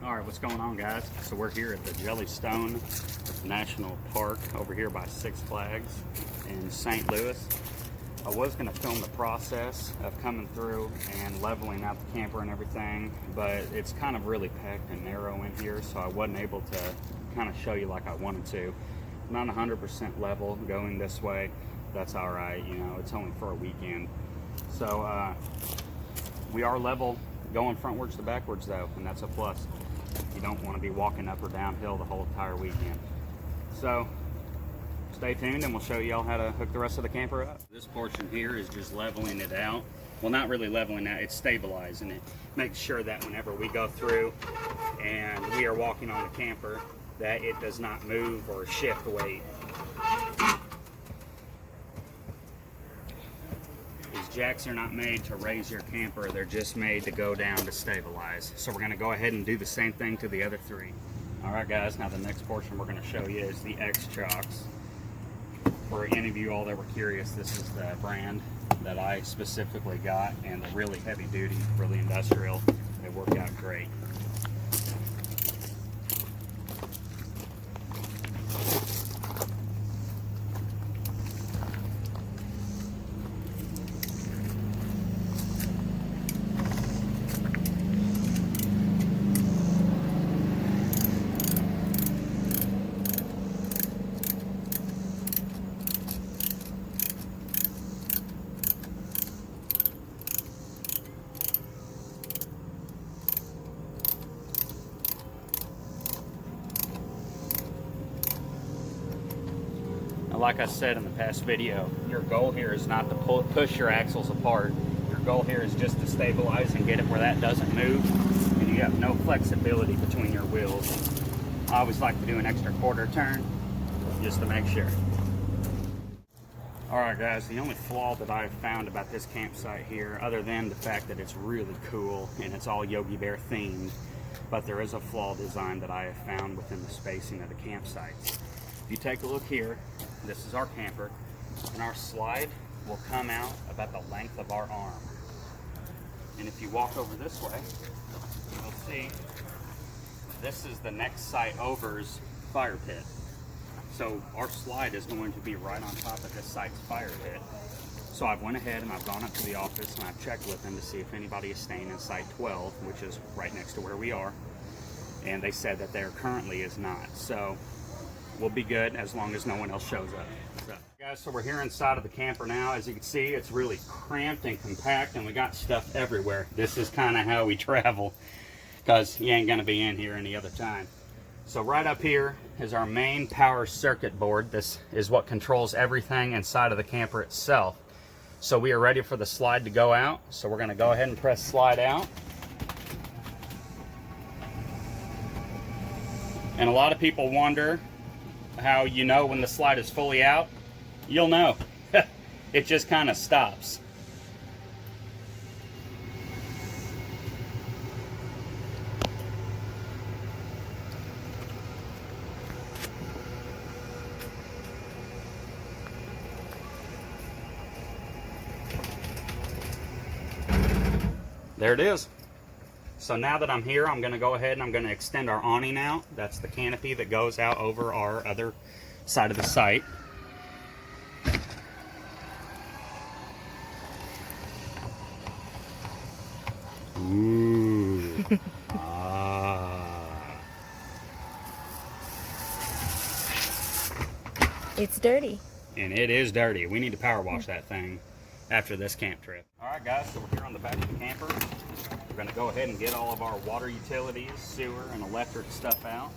All right, what's going on, guys? So we're here at the Jellystone National Park over here by Six Flags in St. Louis. I was going to film the process of coming through and leveling out the camper and everything, but it's kind of really packed and narrow in here, so I wasn't able to kind of show you like I wanted to. Not 100% level going this way. That's all right, you know, it's only for a weekend. So we are level going frontwards to backwards though, and that's a plus. You don't want to be walking up or downhill the whole entire weekend. So stay tuned and we'll show y'all how to hook the rest of the camper up. This portion here is just leveling it out. Well, not really leveling out, it's stabilizing it. Make sure that whenever we go through and we are walking on the camper, that it does not move or shift weight. These jacks are not made to raise your camper, they're just made to go down to stabilize. So we're gonna go ahead and do the same thing to the other three. All right guys, now the next portion we're gonna show you is the X-Chocks. For any of you all that were curious, this is the brand that I specifically got, and the really heavy duty, really industrial. They work out great. Like I said in the past video, your goal here is not to push your axles apart. Your goal here is just to stabilize and get it where that doesn't move and you have no flexibility between your wheels. I always like to do an extra quarter turn just to make sure. Alright guys, the only flaw that I've found about this campsite here, other than the fact that it's really cool and it's all Yogi Bear themed, but there is a flaw design that I have found within the spacing of the campsites. If you take a look here, this is our camper, and our slide will come out about the length of our arm. And if you walk over this way, you'll see this is the next site over's fire pit. So our slide is going to be right on top of this site's fire pit. So I've went ahead and I've gone up to the office and I've checked with them to see if anybody is staying in site 12, which is right next to where we are. And they said that there currently is not. So we'll be good as long as no one else shows up. Guys, so we're here inside of the camper now. As you can see, it's really cramped and compact and we got stuff everywhere. This is kind of how we travel because you ain't gonna be in here any other time. So right up here is our main power circuit board. This is what controls everything inside of the camper itself. So we are ready for the slide to go out. So we're gonna go ahead and press slide out. And a lot of people wonder how you know when the slide is fully out. You'll know. It just kind of stops. There it is. So now that I'm here, I'm going to go ahead and I'm going to extend our awning out. That's the canopy that goes out over our other side of the site. Ooh. It's dirty. And it is dirty. We need to power wash that thing after this camp trip. All right, guys, so we're here on the back of the camper. We're going to go ahead and get all of our water utilities, sewer, and electric stuff out.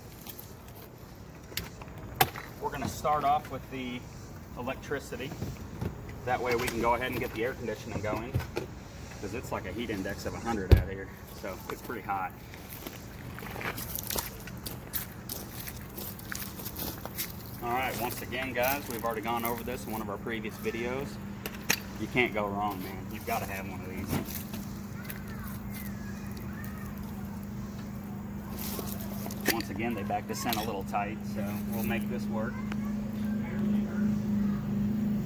We're going to start off with the electricity. That way we can go ahead and get the air conditioning going, because it's like a heat index of 100 out here, so it's pretty hot. All right, once again, guys, we've already gone over this in one of our previous videos. You can't go wrong, man. You've got to have one of these. Once again, they backed us in a little tight, so we'll make this work.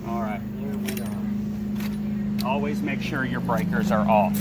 All right, here we are. Always make sure your breakers are off.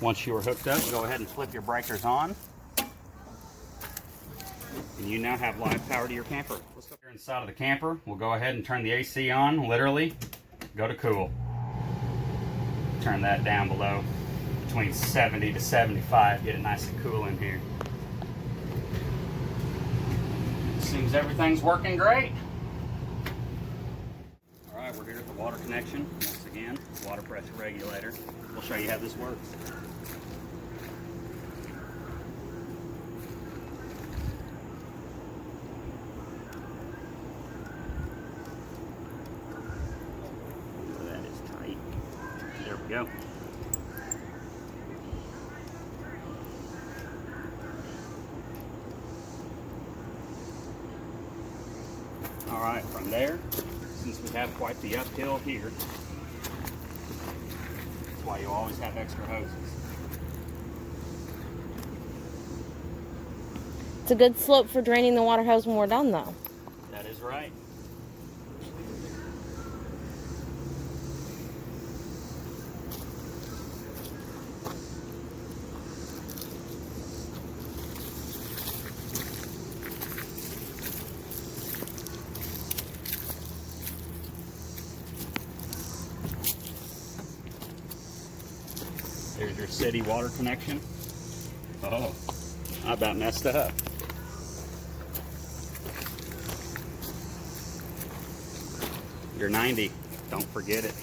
Once you are hooked up, go ahead and flip your breakers on. And you now have live power to your camper. Let's go here inside of the camper. We'll go ahead and turn the AC on, literally. Go to cool. Turn that down below between 70 to 75. Get it nice and cool in here. Seems everything's working great. All right, we're here at the water connection. Once again, water pressure regulator. We'll show you how this works. That is tight. There we go. All right, from there, since we have quite the uphill here, that's why you always have extra hoses. It's a good slope for draining the water hose when we're done, though. That is right. There's your city water connection. Oh, I about messed up. You're 90, don't forget it.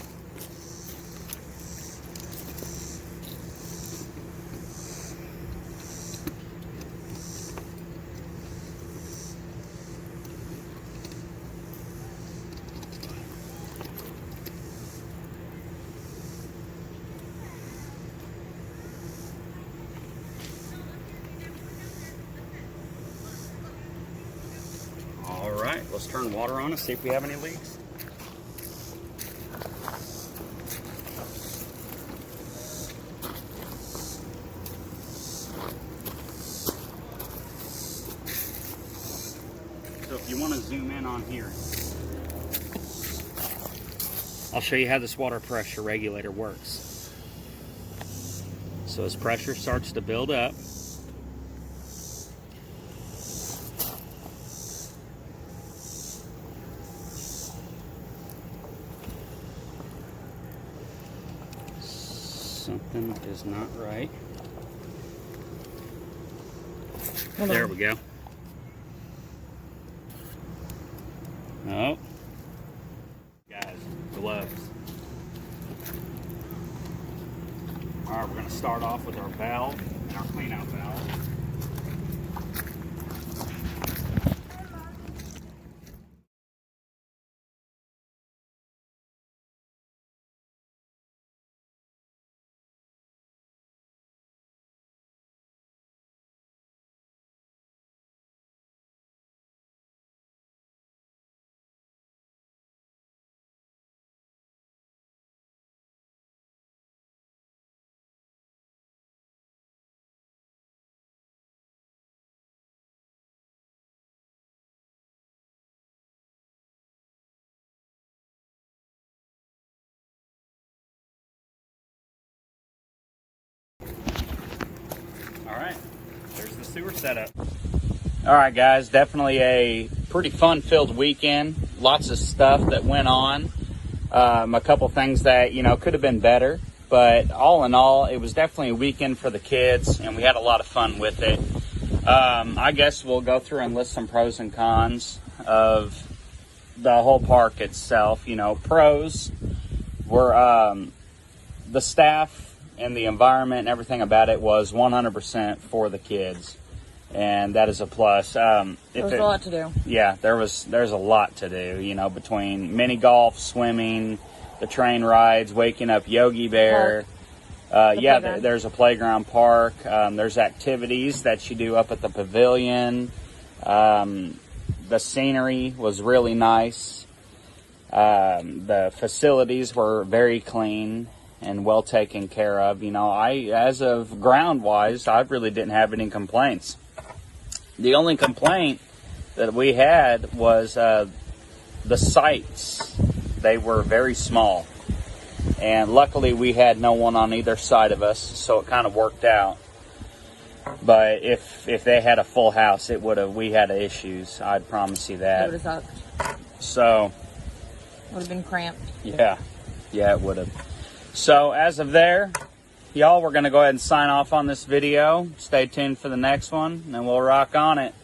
All right, let's turn water on and see if we have any leaks. So if you want to zoom in on here, I'll show you how this water pressure regulator works. So as pressure starts to build up, something is not right. There we go. Oh, guys, gloves. All right, we're going to start off with our valve and our clean out valve. All right, there's the sewer setup. All right, guys, definitely a pretty fun-filled weekend. Lots of stuff that went on. A couple things that, could have been better. But all in all, it was definitely a weekend for the kids, and we had a lot of fun with it. I guess we'll go through and list some pros and cons of the whole park itself. Pros were the staff and the environment and everything about it was 100% for the kids, and that is a plus. There was a lot to do. Yeah, there's a lot to do, between mini golf, swimming, the train rides, waking up Yogi Bear. There's a playground park. There's activities that you do up at the pavilion. The scenery was really nice. The facilities were very clean and well taken care of. As of ground-wise, I really didn't have any complaints. The only complaint that we had was the sites. They were very small. And luckily we had no one on either side of us, so it kind of worked out. But if they had a full house, we had issues. I'd promise you that. It would have sucked. So Would have been cramped. yeah, it would have. So as of there, y'all, we're gonna go ahead and sign off on this video. Stay tuned for the next one, and we'll rock on it.